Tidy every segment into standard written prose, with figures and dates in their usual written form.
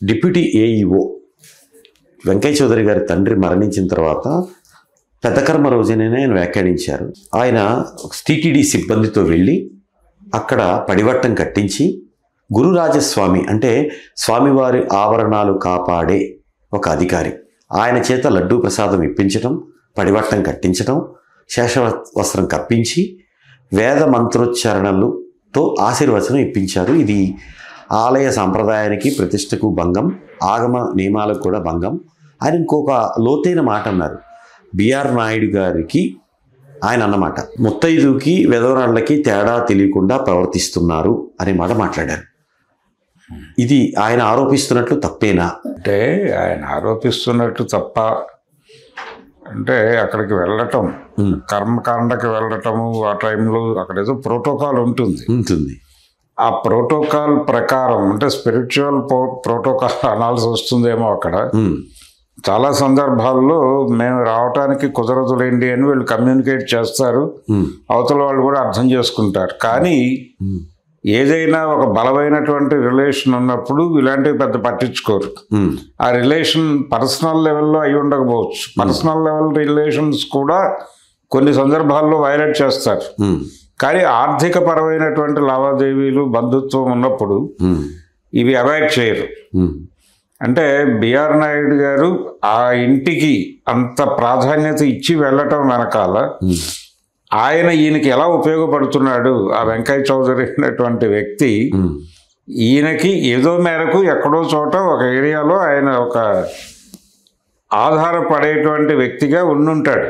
Deputy AEO Venkaiah Chowdary గారి తండ్రి మరణించిన తర్వాత పెద్దకర్మ రోజునే ఆయన వ్యాఖ్యానించారు. ఆయన టీటీడీ సిబ్బందితో వెళ్ళి అక్కడ పడివట్టం కట్టించి గురురాజస్వామి అంటే స్వామివారి ఆవరణాలు కాపాడే ఒక అధికారి ఆయన చేత లడ్డూ ప్రసాదం ఇప్పించడం, పడివట్టం కట్టించడం, శేషవస్త్రం కప్పించి వేద మంత్రోచ్చారణలతో ఆశీర్వచనం ఇప్పించారు. ఇది ఆలయ సాంప్రదాయానికి ప్రతిష్టకు భంగం, ఆగమ నియమాలకు కూడా భంగం. ఆయన ఇంకొక లోతైన మాట అన్నారు. బిఆర్ నాయుడు గారికి ఆయన అన్నమాట, ముత్తైదుకి వెధవరాళ్ళకి తేడా తెలియకుండా ప్రవర్తిస్తున్నారు అనే మాట మాట్లాడారు. ఇది ఆయన ఆరోపిస్తున్నట్లు తప్పేనా? అంటే ఆయన ఆరోపిస్తున్నట్టు తప్ప అంటే అక్కడికి వెళ్ళటం, కర్మకాండకి వెళ్ళటము, ఆ టైంలో అక్కడ ఏదో ప్రోటోకాల్ ఉంటుంది. ఆ ప్రోటోకాల్ ప్రకారం అంటే స్పిరిచువల్ ప్రోటోకాల్ అనాల్సి వస్తుందేమో అక్కడ. చాలా సందర్భాల్లో మేము రావటానికి కుదరదులేండి అని వీళ్ళు కమ్యూనికేట్ చేస్తారు, అవతల వాళ్ళు కూడా అర్థం చేసుకుంటారు. కానీ ఏదైనా ఒక బలమైనటువంటి రిలేషన్ ఉన్నప్పుడు ఇలాంటివి పెద్ద పట్టించుకోరు. ఆ రిలేషన్ పర్సనల్ లెవెల్లో అయి ఉండకపోవచ్చు. పర్సనల్ లెవెల్ రిలేషన్స్ కూడా కొన్ని సందర్భాల్లో వైలేట్ చేస్తారు. కానీ ఆర్థిక పరమైనటువంటి లావాదేవీలు, బంధుత్వం ఉన్నప్పుడు ఇవి అవాయిడ్ చేయరు. అంటే బిఆర్ నాయుడు గారు ఆ ఇంటికి అంత ప్రాధాన్యత ఇచ్చి వెళ్ళటం వెనకాల ఆయన ఈయనకి ఎలా ఉపయోగపడుతున్నాడు, ఆ వెంకయ్య చౌదరి అనేటువంటి వ్యక్తి ఈయనకి ఏదో మేరకు ఎక్కడో చోట ఒక ఏరియాలో ఆయన ఒక ఆధారపడేటువంటి వ్యక్తిగా ఉండుంటాడు.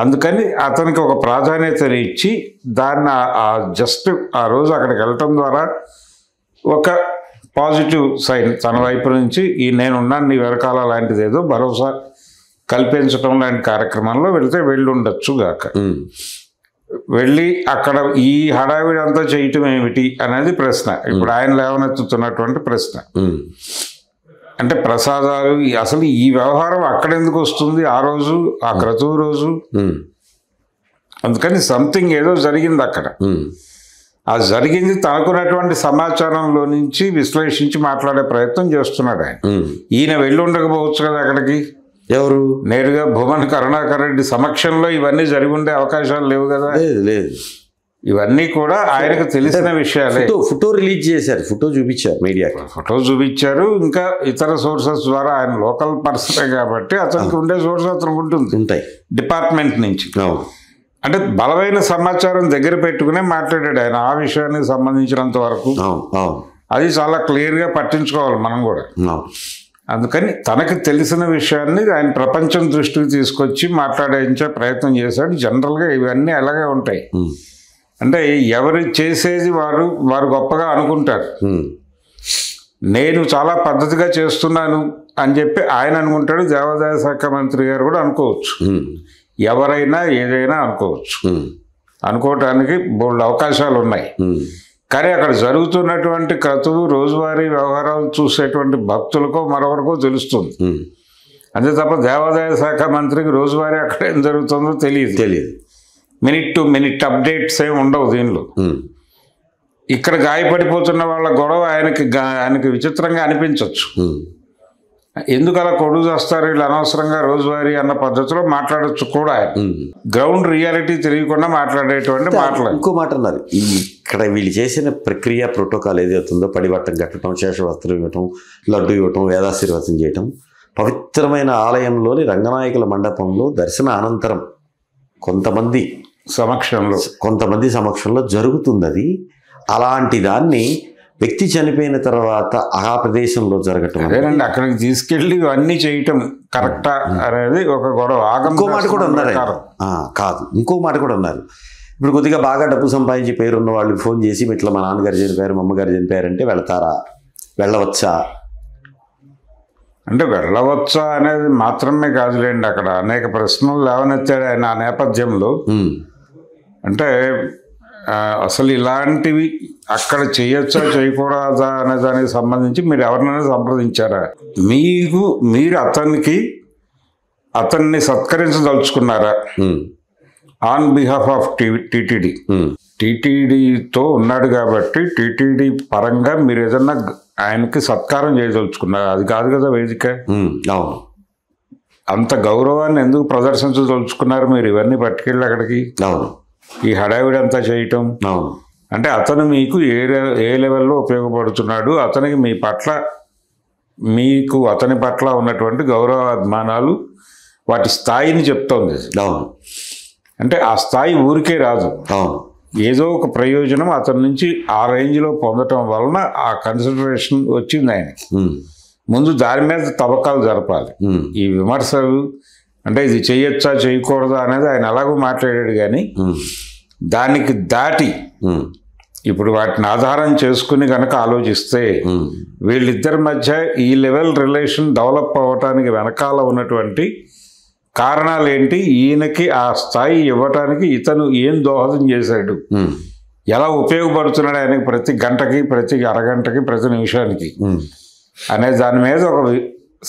అందుకని అతనికి ఒక ప్రాధాన్యతని ఇచ్చి దాన్ని జస్ట్ ఆ రోజు అక్కడికి వెళ్ళటం ద్వారా ఒక పాజిటివ్ సైన్ తన వైపు నుంచి ఈ నేనున్నాను నీ వెనకాల లాంటిది ఏదో భరోసా కల్పించడం లాంటి కార్యక్రమంలో వెళ్తే వెళ్ళి ఉండొచ్చు గాక. వెళ్ళి అక్కడ ఈ హడావిడి అంతా చేయటం ఏమిటి అనేది ప్రశ్న. ఇప్పుడు ఆయన లేవనెత్తుతున్నటువంటి ప్రశ్న. అంటే ప్రసాదాలు అసలు ఈ వ్యవహారం అక్కడ ఎందుకు వస్తుంది ఆ రోజు, ఆ క్రతువు రోజు? అందుకని సంథింగ్ ఏదో జరిగింది అక్కడ. ఆ జరిగింది తనకున్నటువంటి సమాచారంలో నుంచి విశ్లేషించి మాట్లాడే ప్రయత్నం చేస్తున్నాడు ఆయన. ఈయన వెళ్ళి ఉండకపోవచ్చు కదా అక్కడికి. ఎవరు? నేరుగా భువన్ కరుణాకర్ రెడ్డి సమక్షంలో ఇవన్నీ జరిగి ఉండే అవకాశాలు లేవు కదా. లేదు, ఇవన్నీ కూడా ఆయనకు తెలిసిన విషయాలే. ఫోటో రిలీజ్ చేశారు, ఫోటో చూపించారు, మీడియాకి ఫోటో చూపించారు. ఇంకా ఇతర సోర్సెస్ ద్వారా ఆయన లోకల్ పర్సనే కాబట్టి అతనికి ఉండే సోర్స్ అతనికి ఉంటాయి డిపార్ట్మెంట్ నుంచి. అంటే బలమైన సమాచారం దగ్గర పెట్టుకునే మాట్లాడాడు ఆయన ఆ విషయానికి సంబంధించినంత వరకు. అది చాలా క్లియర్గా పట్టించుకోవాలి మనం కూడా. అందుకని తనకు తెలిసిన విషయాన్ని ఆయన ప్రపంచం దృష్టికి తీసుకొచ్చి మాట్లాడించే ప్రయత్నం చేశాడు. జనరల్గా ఇవన్నీ అలాగే ఉంటాయి. అంటే ఎవరు చేసేది వారు గొప్పగా అనుకుంటారు. నేను చాలా పద్ధతిగా చేస్తున్నాను అని చెప్పి ఆయన అనుకుంటాడు. దేవాదాయ శాఖ మంత్రి గారు కూడా అనుకోవచ్చు. ఎవరైనా ఏదైనా అనుకోవచ్చు. అనుకోవటానికి బోల్డ్ అవకాశాలు ఉన్నాయి. కానీ అక్కడ జరుగుతున్నటువంటి క్రతువు రోజువారీ వ్యవహారాలు చూసేటువంటి భక్తులకో మరొకరికో తెలుస్తుంది. అంతే తప్ప దేవాదాయ శాఖ మంత్రికి రోజువారీ అక్కడ ఏం జరుగుతుందో తెలియదు. మినిట్ టు మినిట్ అప్డేట్స్ ఏమి ఉండవు దీనిలో. ఇక్కడ గాయపడిపోతున్న వాళ్ళ గొడవ ఆయనకి విచిత్రంగా అనిపించవచ్చు. ఎందుకు అలా కొడుకు చేస్తారు వీళ్ళు అనవసరంగా రోజువారీ అన్న పద్ధతిలో మాట్లాడచ్చు కూడా. గ్రౌండ్ రియాలిటీ తెలియకుండా మాట్లాడేటువంటి మాటలు. ఇంకో మాట అన్నారు, ఇక్కడ వీళ్ళు చేసిన ప్రక్రియ ప్రోటోకాల్ ఏదైతుందో పడివట్టం కట్టడం, శేషవస్త్రం ఇవ్వటం, లడ్డు ఇవ్వటం, వేదాశీర్వచనం చేయటం పవిత్రమైన ఆలయంలోని రంగనాయకుల మండపంలో దర్శన అనంతరం కొంతమంది సమక్షంలో జరుగుతుంది. అది అలాంటి దాన్ని వ్యక్తి చనిపోయిన తర్వాత ఆ ప్రదేశంలో జరగటం, అదేనండి అక్కడికి తీసుకెళ్ళి ఇవన్నీ చేయటం కరెక్టా అనేది ఒక గొడవ. ఇంకో మాట కూడా అన్నారు కాదు, ఇంకో మాట కూడా అన్నారు. ఇప్పుడు కొద్దిగా బాగా డబ్బు సంపాదించి పేరున్న వాళ్ళు ఫోన్ చేసి ఇట్లా మా నాన్నగారు చనిపోయారు, మా అమ్మగారు చనిపోయారంటే వెళ్ళవచ్చా అంటే వెళ్ళవచ్చా అనేది మాత్రమే కాదులేండి. అక్కడ అనేక ప్రశ్నలు లేవనెత్తాడు ఆయన ఆ నేపథ్యంలో. అంటే అసలు ఇలాంటివి అక్కడ చేయొచ్చా చేయకూడదా అనే దానికి సంబంధించి మీరు ఎవరినైనా సంప్రదించారా? మీరు అతన్ని సత్కరించదలుచుకున్నారా ఆన్ బిహాఫ్ ఆఫ్ టీటీడీ? టీటీడీతో ఉన్నాడు కాబట్టి టీటీడీ పరంగా మీరు ఏదన్నా ఆయనకి సత్కారం చేయదలుచుకున్నారు, అది కాదు కదా వేదిక. అవును, అంత గౌరవాన్ని ఎందుకు ప్రదర్శించదలుచుకున్నారు మీరు ఇవన్నీ పట్టుకెళ్ళి అక్కడికి? అవును, ఈ హడావిడి అంతా చేయటం. అవును, అంటే అతను మీకు ఏ లెవెల్లో ఉపయోగపడుతున్నాడు, అతనికి మీ పట్ల మీకు అతని పట్ల ఉన్నటువంటి గౌరవ అభిమానాలు వాటి స్థాయిని చెప్తోంది. అవును, అంటే ఆ స్థాయి ఊరికే రాదు, అవును, ఏదో ఒక ప్రయోజనం అతని నుంచి ఆ రేంజ్లో పొందటం వలన ఆ కన్సిడరేషన్ వచ్చింది ఆయనకి. ముందు దాని మీద తవ్వకాలు జరపాలి. ఈ విమర్శలు అంటే ఇది చేయొచ్చా చేయకూడదా అనేది ఆయన అలాగూ మాట్లాడాడు, కానీ దానికి దాటి ఇప్పుడు వాటిని ఆధారం చేసుకుని కనుక ఆలోచిస్తే వీళ్ళిద్దరి మధ్య ఈ లెవెల్ రిలేషన్ డెవలప్ అవ్వటానికి వెనకాల ఉన్నటువంటి కారణాలు ఏంటి, ఈయనకి ఆ స్థాయి ఇవ్వటానికి ఇతను ఏం దోహదం చేశాడు, ఎలా ఉపయోగపడుతున్నాడు ఆయనకి ప్రతి గంటకి, ప్రతి అరగంటకి, ప్రతి నిమిషానికి అనే దాని మీద ఒక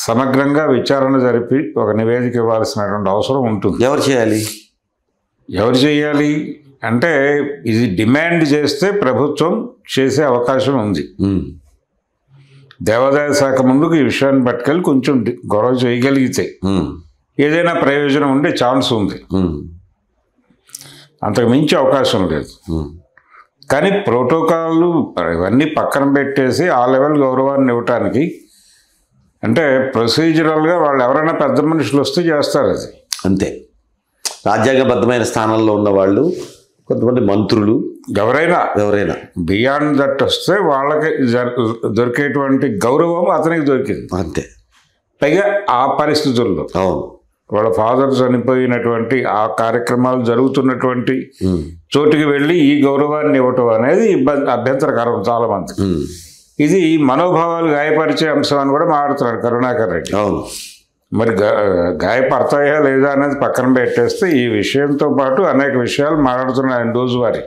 సమగ్రంగా విచారణ జరిపి ఒక నివేదిక ఇవ్వాల్సినటువంటి అవసరం ఉంటుంది. ఎవరు చేయాలి అంటే ఇది డిమాండ్ చేస్తే ప్రభుత్వం చేసే అవకాశం ఉంది. దేవాదాయ శాఖ ముందుకు ఈ విషయాన్ని పట్టుకెళ్ళి కొంచెం గొడవ చేయగలిగితే ఏదైనా ప్రయోజనం ఉండే ఛాన్స్ ఉంది, అంతకు మించి అవకాశం లేదు. కానీ ప్రోటోకాల్లు ఇవన్నీ పక్కన పెట్టేసి ఆ లెవెల్ గౌరవాన్ని ఇవ్వటానికి అంటే ప్రొసీజరల్గా వాళ్ళు ఎవరైనా పెద్ద మనుషులు వస్తే చేస్తారు, అది అంతే. రాజ్యాంగబద్ధమైన స్థానంలో ఉన్న వాళ్ళు, కొంతమంది మంత్రులు, ఎవరైనా బియాండ్ దట్ వస్తే వాళ్ళకి దొరికేటువంటి గౌరవం అతనికి దొరికింది, అంతే. పైగా ఆ పరిస్థితుల్లో వాళ్ళ ఫాదర్ చనిపోయినటువంటి ఆ కార్యక్రమాలు జరుగుతున్నటువంటి చోటుకి వెళ్ళి ఈ గౌరవాన్ని ఇవ్వటం అనేది అభ్యంతరకరం చాలా మంది. ఇది మనోభావాలు గాయపరిచే అంశం అని కూడా మాట్లాడుతున్నాడు కరుణాకర్ రెడ్డి. మరి గాయపడతాయా లేదా అనేది పక్కన పెట్టేస్తే ఈ విషయంతో పాటు అనేక విషయాలు మాట్లాడుతున్నాయి ఆయన రోజువారీ.